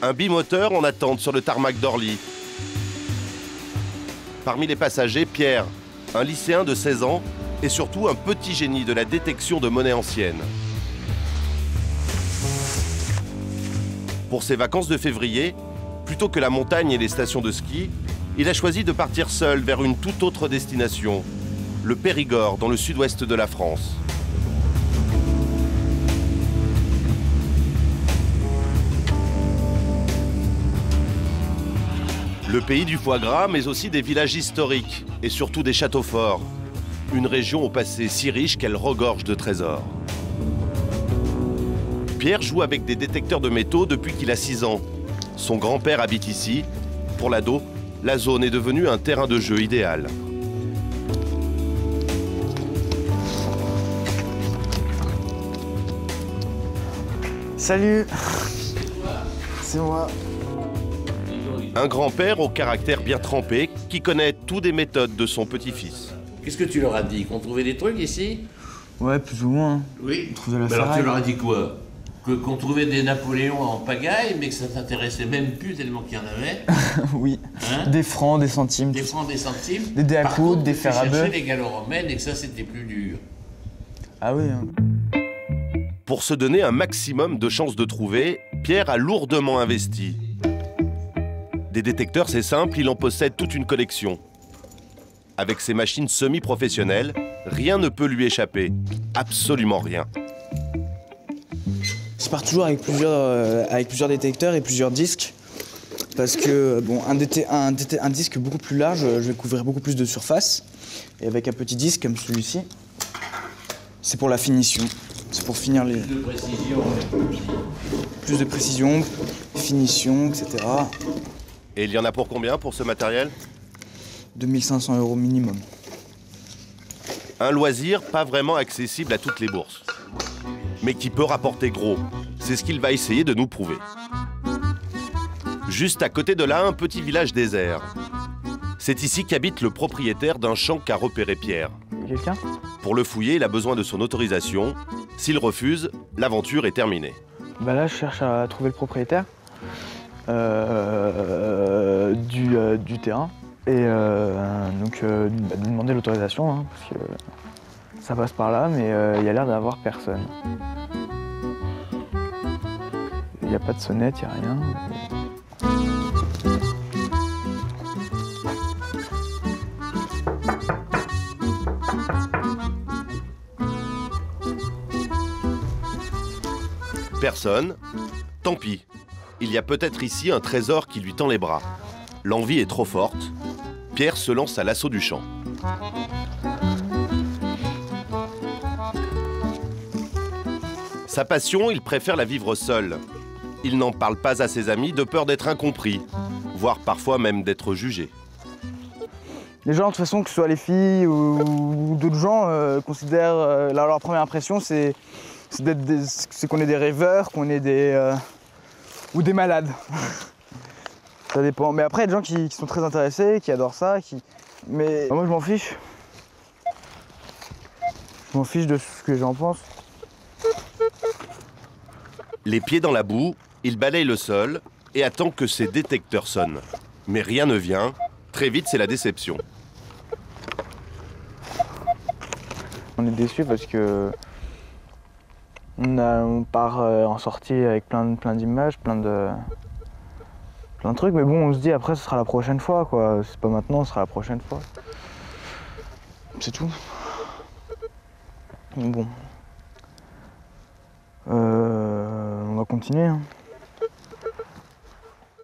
Un bimoteur en attente sur le tarmac d'Orly. Parmi les passagers, Pierre, un lycéen de 16 ans et surtout un petit génie de la détection de monnaie ancienne. Pour ses vacances de février, plutôt que la montagne et les stations de ski, il a choisi de partir seul vers une toute autre destination, le Périgord, dans le sud-ouest de la France. Le pays du foie gras, mais aussi des villages historiques et surtout des châteaux forts. Une région au passé si riche qu'elle regorge de trésors. Pierre joue avec des détecteurs de métaux depuis qu'il a 6 ans. Son grand-père habite ici. Pour l'ado, la zone est devenue un terrain de jeu idéal. Salut. C'est moi. Un grand-père au caractère bien trempé qui connaît tout des méthodes de son petit-fils. Qu'est-ce que tu leur as dit? Qu'on trouvait des trucs ici? Ouais, plus ou moins. Oui. On trouvait la alors ferraille. tu leur as dit quoi? Qu'on trouvait des Napoléons en pagaille, mais que ça t'intéressait même plus tellement qu'il y en avait. Oui. Hein? Des francs, des centimes. Des francs, des centimes. Des dés à Par coudre, contre, des tu fers à cherchais bœuf. les gallo-romaines et que ça c'était plus dur. Ah oui. Hein. Pour se donner un maximum de chances de trouver, Pierre a lourdement investi. Des détecteurs, c'est simple, il en possède toute une collection. Avec ses machines semi-professionnelles, rien ne peut lui échapper. Absolument rien. Je pars toujours avec plusieurs détecteurs et plusieurs disques. Parce que, bon, un disque beaucoup plus large, je vais couvrir beaucoup plus de surface. Et avec un petit disque comme celui-ci, c'est pour la finition. C'est pour finir les... Plus de précision. Plus de précision, finition, etc. Et il y en a pour combien pour ce matériel? 2500 € minimum. Un loisir pas vraiment accessible à toutes les bourses, mais qui peut rapporter gros. C'est ce qu'il va essayer de nous prouver. Juste à côté de là, un petit village désert. C'est ici qu'habite le propriétaire d'un champ qu'a repéré Pierre. Quelqu'un? Pour le fouiller, il a besoin de son autorisation. S'il refuse, l'aventure est terminée. Bah là, je cherche à trouver le propriétaire du terrain. Et donc, de demander l'autorisation, hein, parce que ça passe par là, mais il y a l'air d'avoir personne. Il n'y a pas de sonnette, il n'y a rien. Personne. Tant pis. Il y a peut-être ici un trésor qui lui tend les bras. L'envie est trop forte. Pierre se lance à l'assaut du champ. Sa passion, il préfère la vivre seul. Il n'en parle pas à ses amis de peur d'être incompris, voire parfois même d'être jugé. Les gens, de toute façon, que ce soit les filles ou d'autres gens, considèrent leur première impression, c'est qu'on est des rêveurs, qu'on est des ou des malades. Ça dépend. Mais après, il y a des gens qui sont très intéressés, qui adorent ça, mais moi, je m'en fiche. Je m'en fiche de ce que j'en pense. Les pieds dans la boue, il balaye le sol et attend que ses détecteurs sonnent. Mais rien ne vient. Très vite, c'est la déception. On est déçus parce que on part en sortie avec plein d'images, plein de trucs, mais bon, on se dit après ce sera la prochaine fois, quoi. C'est pas maintenant, ce sera la prochaine fois. C'est tout. Bon. On va continuer. Hein.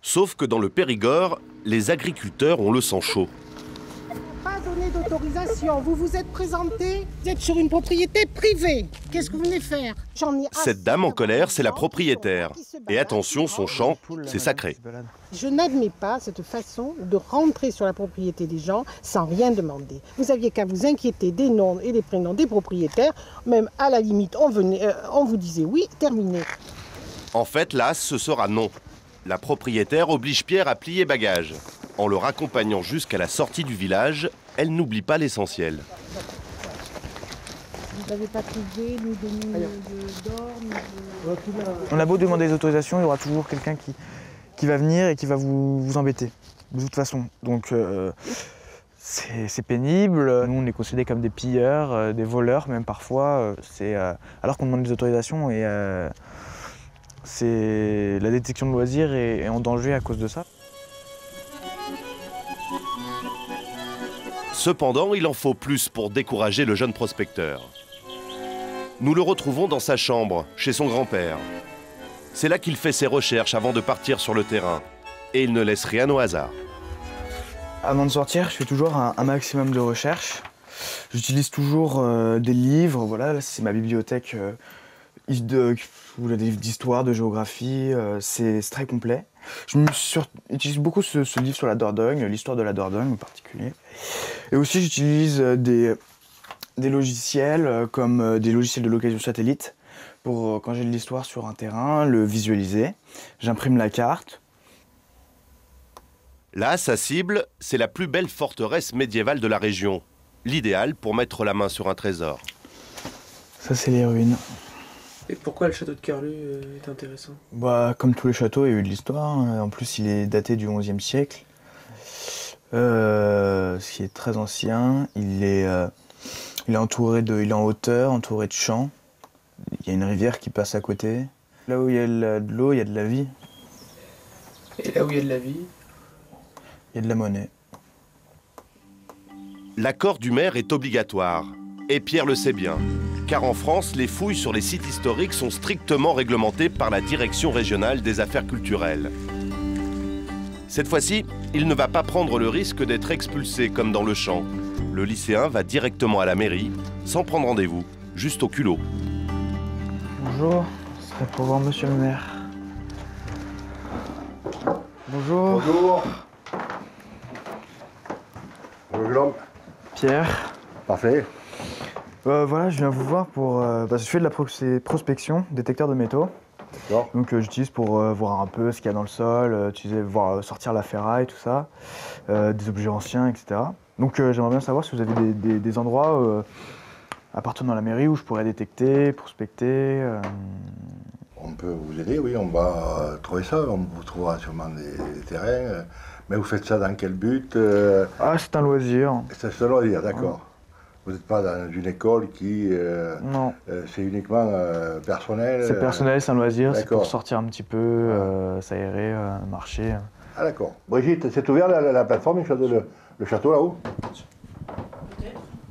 Sauf que dans le Périgord, les agriculteurs ont le sang chaud. Pas donné d'autorisation. Vous vous êtes présenté, vous êtes sur une propriété privée. Qu'est-ce que vous venez faire? Cette dame en colère, c'est la propriétaire. Et attention, son champ, c'est sacré. Je n'admets pas cette façon de rentrer sur la propriété des gens sans rien demander. Vous aviez qu'à vous inquiéter des noms et des prénoms des propriétaires. Même à la limite, on vous disait oui, terminé. En fait, là, ce sera non. La propriétaire oblige Pierre à plier bagages. En le raccompagnant jusqu'à la sortie du village, elle n'oublie pas l'essentiel. Vous n'avez pas trouvé ni de mine d'or, ni de... On a beau demander des autorisations, il y aura toujours quelqu'un qui va venir et qui va vous embêter, de toute façon. Donc c'est pénible. Nous, on est considérés comme des pilleurs, des voleurs même parfois. Alors qu'on demande des autorisations et la détection de loisirs est en danger à cause de ça. Cependant, il en faut plus pour décourager le jeune prospecteur. Nous le retrouvons dans sa chambre, chez son grand-père. C'est là qu'il fait ses recherches avant de partir sur le terrain. Et il ne laisse rien au hasard. Avant de sortir, je fais toujours un maximum de recherches. J'utilise toujours des livres, voilà, là c'est ma bibliothèque ou des livres d'histoire, de géographie, c'est très complet. J'utilise beaucoup ce livre sur la Dordogne, l'histoire de la Dordogne en particulier. Et aussi j'utilise des logiciels comme des logiciels de localisation satellite pour quand j'ai de l'histoire sur un terrain, le visualiser. J'imprime la carte. Là, sa cible, c'est la plus belle forteresse médiévale de la région. L'idéal pour mettre la main sur un trésor. Ça, c'est les ruines. Et pourquoi le château de Carlu est intéressant? Bah, comme tous les châteaux, il y a eu de l'histoire. En plus, il est daté du XIe siècle. Ce qui est très ancien. Il est entouré il est en hauteur, entouré de champs. Il y a une rivière qui passe à côté. Là où il y a de l'eau, il y a de la vie. Et là où il y a de la vie? Il y a de la monnaie. L'accord du maire est obligatoire. Et Pierre le sait bien. Car en France, les fouilles sur les sites historiques sont strictement réglementées par la Direction régionale des affaires culturelles. Cette fois-ci, il ne va pas prendre le risque d'être expulsé comme dans le champ. Le lycéen va directement à la mairie, sans prendre rendez-vous, juste au culot. Bonjour, ce serait pour voir monsieur le maire. Bonjour. Bonjour. Bonjour. Pierre. Parfait. Voilà, je viens vous voir pour... parce que je fais de la prospection, détecteur de métaux. Donc j'utilise pour voir un peu ce qu'il y a dans le sol, voir sortir la ferraille, tout ça, des objets anciens, etc. Donc j'aimerais bien savoir si vous avez des endroits appartenant à la mairie où je pourrais détecter, prospecter. On peut vous aider, oui, on va trouver ça, on vous trouvera sûrement des terrains. Mais vous faites ça dans quel but? Ah, c'est un loisir. C'est un loisir, d'accord. Ouais. Vous n'êtes pas dans une école qui... non. C'est uniquement personnel? C'est personnel, c'est un loisir, c'est pour sortir un petit peu, s'aérer, marcher. Ah d'accord. Brigitte, c'est ouvert la plateforme, le château là-haut?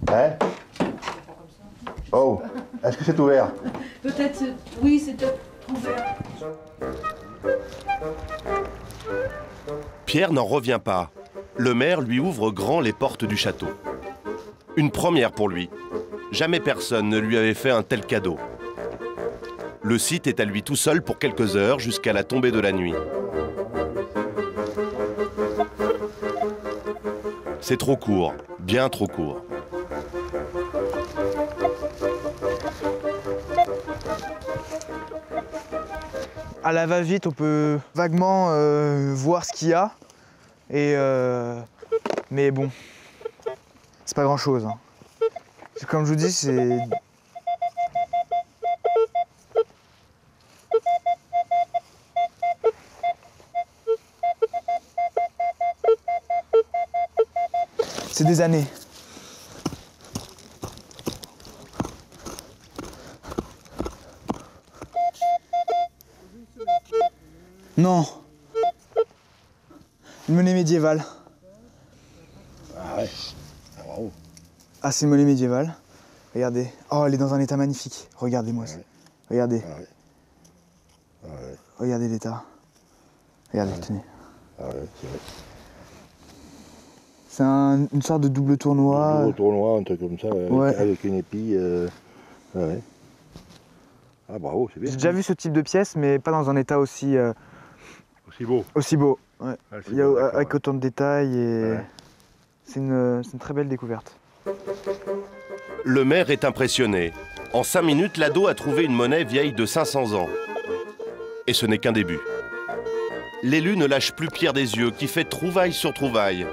Peut-être. Hein? Oh, est-ce que c'est ouvert? Peut-être, oui, c'est ouvert. Pierre n'en revient pas. Le maire lui ouvre grand les portes du château. Une première pour lui. Jamais personne ne lui avait fait un tel cadeau. Le site est à lui tout seul pour quelques heures jusqu'à la tombée de la nuit. C'est trop court, bien trop court. À la va-vite, on peut vaguement voir ce qu'il y a. Mais bon, c'est pas grand-chose. Hein. Comme je vous dis, c'est... C'est des années. Non. Une monnaie médiévale. Ah ouais. Ah, bravo. Ah, c'est une monnaie médiévale. Regardez. Oh, elle est dans un état magnifique. Regardez-moi ça. Ouais. Regardez. Ah ouais. Ah ouais. Regardez l'état. Regardez, Ouais. tenez. Ah ouais, c'est vrai. C'est une sorte de double tournoi. Un tournoi, un truc comme ça, Ouais. avec une épée. Ouais. Ah bravo, c'est bien. J'ai déjà vu ce type de pièce, mais pas dans un état aussi Aussi beau. Ouais. Ah, c'est Il y a, beau, d'accord, avec ouais. autant de détails et Ouais. c'est une très belle découverte. Le maire est impressionné. En 5 minutes, l'ado a trouvé une monnaie vieille de 500 ans. Et ce n'est qu'un début. L'élu ne lâche plus Pierre des yeux, qui fait trouvaille sur trouvaille.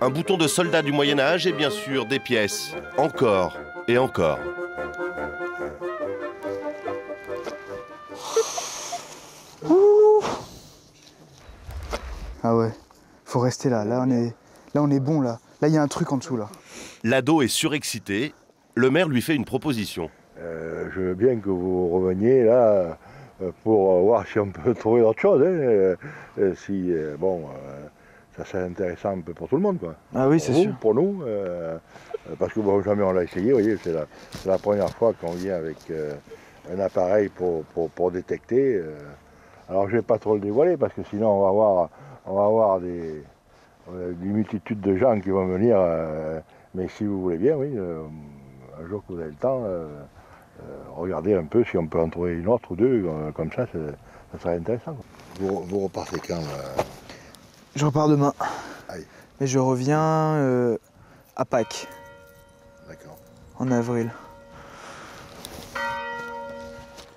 Un bouton de soldat du Moyen-Âge et bien sûr des pièces, encore Et encore. Ah ouais, faut rester là. Là, on est bon, là. Là, il y a un truc en dessous, là. L'ado est surexcité. Le maire lui fait une proposition. Je veux bien que vous reveniez là pour voir si on peut trouver d'autres choses. Hein. Ça serait intéressant un peu pour tout le monde, quoi. Ah oui, c'est sûr. Pour nous, parce que bon, jamais on l'a essayé, vous voyez, c'est la première fois qu'on vient avec un appareil pour détecter. Alors je ne vais pas trop le dévoiler parce que sinon on va avoir des multitudes de gens qui vont venir. Mais si vous voulez bien, oui, un jour que vous avez le temps, regardez un peu si on peut en trouver une autre ou deux, comme ça serait intéressant. Vous repartez quand Je repars demain. Aïe. Mais je reviens à Pâques, D'accord. en avril.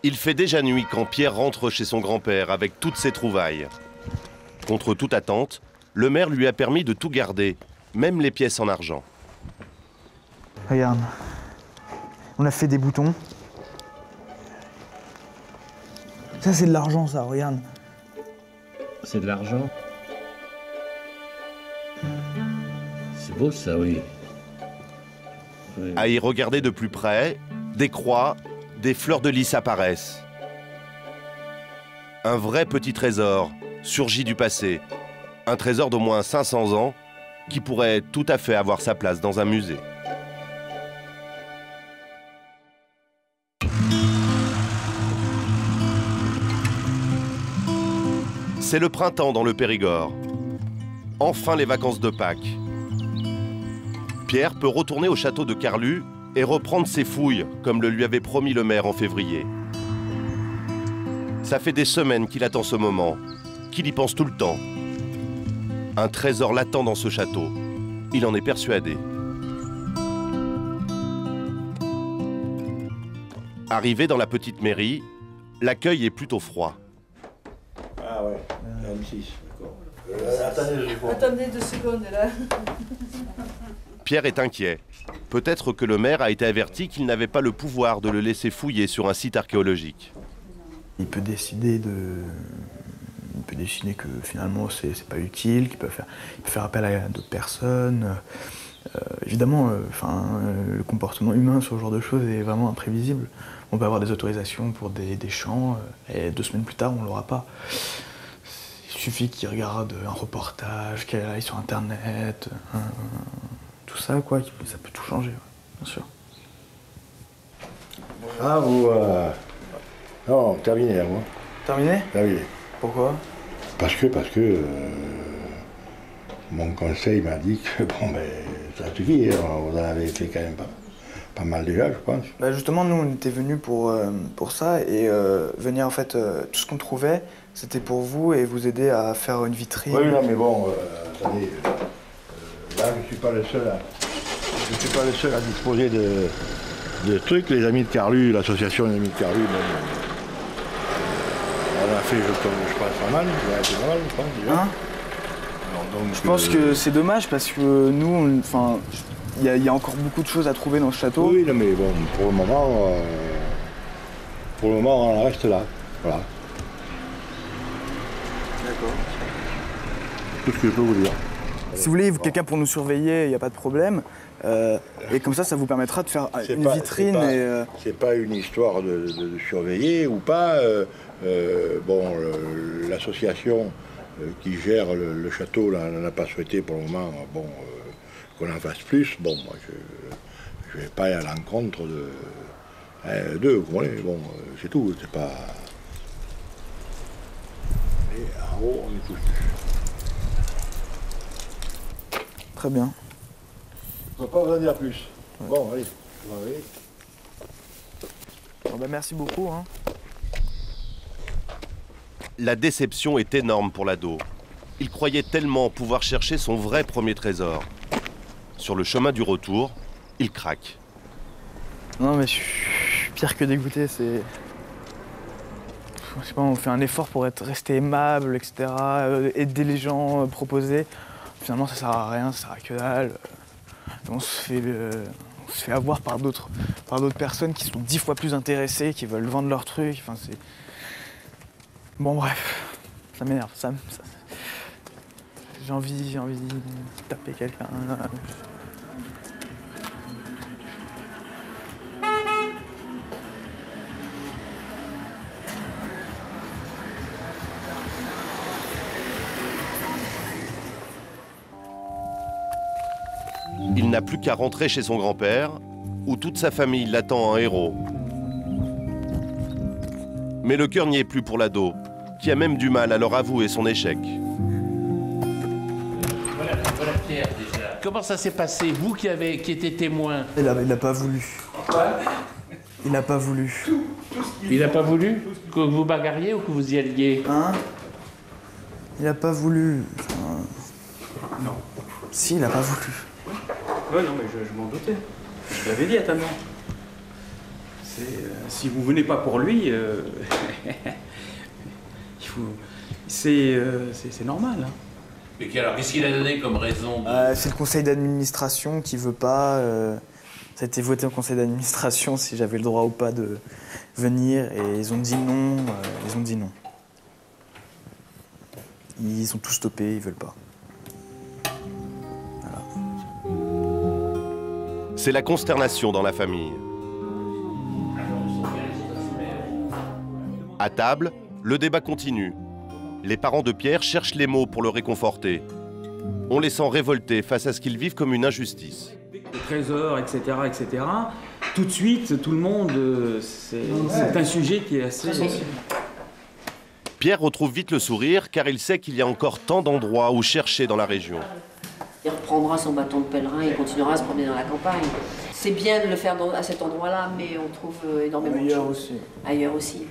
Il fait déjà nuit quand Pierre rentre chez son grand-père avec toutes ses trouvailles. Contre toute attente, le maire lui a permis de tout garder, même les pièces en argent. Regarde, on a fait des boutons. Ça, c'est de l'argent, ça, regarde. C'est de l'argent. C'est beau ça, oui. Oui. À y regarder de plus près, des croix, des fleurs de lys apparaissent. Un vrai petit trésor surgit du passé. Un trésor d'au moins 500 ans qui pourrait tout à fait avoir sa place dans un musée. C'est le printemps dans le Périgord. Enfin les vacances de Pâques. Pierre peut retourner au château de Carlu et reprendre ses fouilles, comme le lui avait promis le maire en février. Ça fait des semaines qu'il attend ce moment, qu'il y pense tout le temps. Un trésor l'attend dans ce château. Il en est persuadé. Arrivé dans la petite mairie, l'accueil est plutôt froid. Ah ouais, M6, d'accord. Attendez 2 secondes là. Pierre est inquiet. Peut-être que le maire a été averti qu'il n'avait pas le pouvoir de le laisser fouiller sur un site archéologique. Il peut décider que finalement c'est pas utile, qu'il peut faire appel à d'autres personnes. Évidemment, le comportement humain sur ce genre de choses est vraiment imprévisible. On peut avoir des autorisations pour des champs et 2 semaines plus tard on l'aura pas. Il suffit qu'il regarde un reportage, qu'il aille sur internet, tout ça quoi, ça peut tout changer, bien sûr. Ah vous... Non, terminé là, moi. Terminé? Terminé. Pourquoi? Parce que mon conseil m'a dit que bon ben ça suffit, vous en avez fait quand même pas mal déjà, je pense. Bah justement, nous on était venus pour ça et venir en fait, tout ce qu'on trouvait, c'était pour vous et vous aider à faire une vitrine. Oui, non mais bon, attendez, là je suis pas le seul à disposer de trucs. Les Amis de Carlu, l'association des Amis de Carlu, on a fait, je pense, pas mal, je pense déjà. Hein? Alors, donc, je pense que c'est dommage parce que nous, il y a encore beaucoup de choses à trouver dans ce château. Oui, non, mais bon, pour le moment, on en reste là. Voilà. D'accord. Tout ce que je peux vous dire. Si vous voulez, quelqu'un pour nous surveiller, il n'y a pas de problème. Et comme ça vous permettra de faire une vitrine. C'est pas une histoire de surveiller ou pas. L'association qui gère le château n'a pas souhaité pour le moment qu'on en fasse plus. Bon, moi, je vais pas aller à l'encontre d'eux, vous comprenez. Bon, c'est tout, c'est pas... Et en haut, on est tous. Très bien. Je ne peux pas vous en dire plus. Ouais. Bon, allez, on va aller. Bon, bah, merci beaucoup. Hein. La déception est énorme pour l'ado. Il croyait tellement pouvoir chercher son vrai premier trésor. Sur le chemin du retour, il craque. Non mais je suis pire que dégoûté, c'est... Je sais pas, on fait un effort pour rester aimable, etc. Aider les gens, proposer. Finalement ça sert à rien, ça sert à que dalle. On se on se fait avoir par d'autres personnes qui sont 10 fois plus intéressées, qui veulent vendre leurs trucs. Enfin, c'est... Bon, bref, ça m'énerve. J'ai envie de taper quelqu'un. Il n'a plus qu'à rentrer chez son grand-père, où toute sa famille l'attend en héros. Mais le cœur n'y est plus pour l'ado, qui a même du mal à leur avouer son échec. Voilà Pierre déjà. Comment ça s'est passé, vous qui étiez témoin? Il a pas voulu. Quoi? Il n'a pas voulu. Il n'a pas voulu que vous bagarriez ou que vous y alliez? Hein? Il n'a pas voulu. Non. Si, il n'a pas voulu. Ouais, non, mais je m'en doutais. Je l'avais dit à ta mère. Si vous venez pas pour lui, il faut... c'est normal. Hein. Mais alors, qu'est-ce qu'il a donné comme raison? C'est le conseil d'administration qui veut pas. Ça a été voté au conseil d'administration si j'avais le droit ou pas de venir et ils ont dit non. Ils ont dit non. Ils ont tout stoppé, ils veulent pas. C'est la consternation dans la famille. À table, le débat continue. Les parents de Pierre cherchent les mots pour le réconforter. On les sent révoltés face à ce qu'ils vivent comme une injustice. Le trésor, etc., etc. Tout de suite, tout le monde, c'est un sujet qui est assez... Pierre retrouve vite le sourire car il sait qu'il y a encore tant d'endroits où chercher dans la région. Il reprendra son bâton de pèlerin et continuera à se promener dans la campagne. C'est bien de le faire à cet endroit-là, mais on trouve énormément de choses. Ailleurs aussi. Ailleurs aussi.